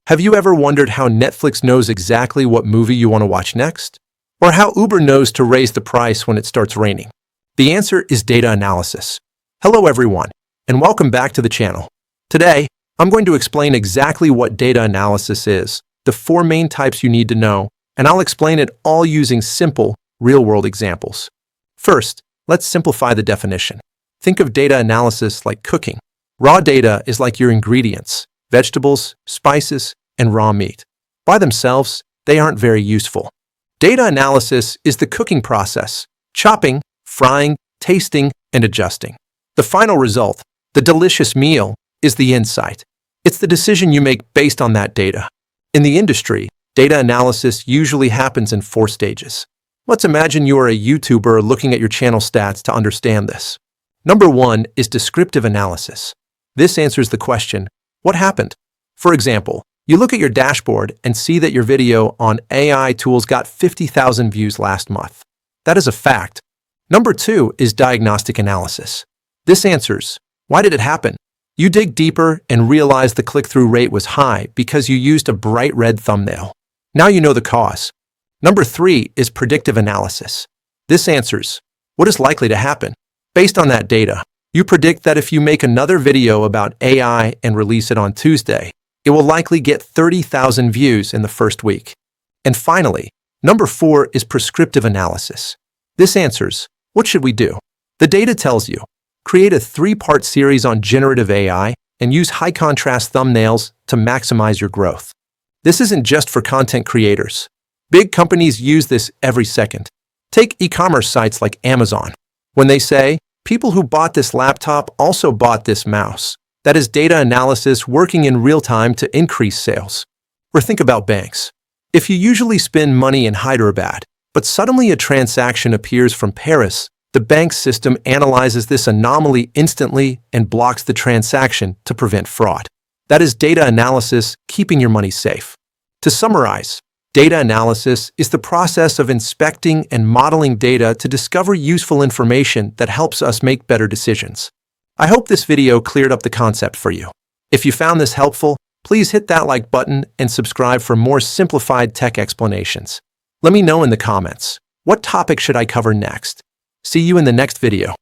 Have you ever wondered how Netflix knows exactly what movie you want to watch next? Or how Uber knows to raise the price when it starts raining? The answer is data analysis. Hello everyone, and welcome back to the channel. Today, I'm going to explain exactly what data analysis is, the 4 main types you need to know, and I'll explain it all using simple, real-world examples. First, let's simplify the definition. Think of data analysis like cooking. Raw data is like your ingredients, vegetables, spices, and raw meat. By themselves, they aren't very useful. Data analysis is the cooking process, chopping, frying, tasting, and adjusting. The final result, the delicious meal, is the insight. It's the decision you make based on that data. In the industry, data analysis usually happens in 4 stages. Let's imagine you are a YouTuber looking at your channel stats to understand this. Number 1 is descriptive analysis. This answers the question, what happened? For example, you look at your dashboard and see that your video on AI tools got 50,000 views last month. That is a fact. Number 2 is diagnostic analysis. This answers, why did it happen? You dig deeper and realize the click-through rate was high because you used a bright red thumbnail. Now you know the cause. Number 3 is predictive analysis. This answers, what is likely to happen? Based on that data, you predict that if you make another video about AI and release it on Tuesday, it will likely get 30,000 views in the first week. And finally, number 4 is prescriptive analysis. This answers, what should we do? The data tells you, create a 3-part series on generative AI and use high-contrast thumbnails to maximize your growth. This isn't just for content creators. Big companies use this every second. Take e-commerce sites like Amazon. When they say, people who bought this laptop also bought this mouse, that is data analysis working in real time to increase sales. Or think about banks. If you usually spend money in Hyderabad, but suddenly a transaction appears from Paris, the bank's system analyzes this anomaly instantly and blocks the transaction to prevent fraud. That is data analysis keeping your money safe. To summarize, data analysis is the process of inspecting and modeling data to discover useful information that helps us make better decisions. I hope this video cleared up the concept for you. If you found this helpful, please hit that like button and subscribe for more simplified tech explanations. Let me know in the comments, what topic should I cover next? See you in the next video.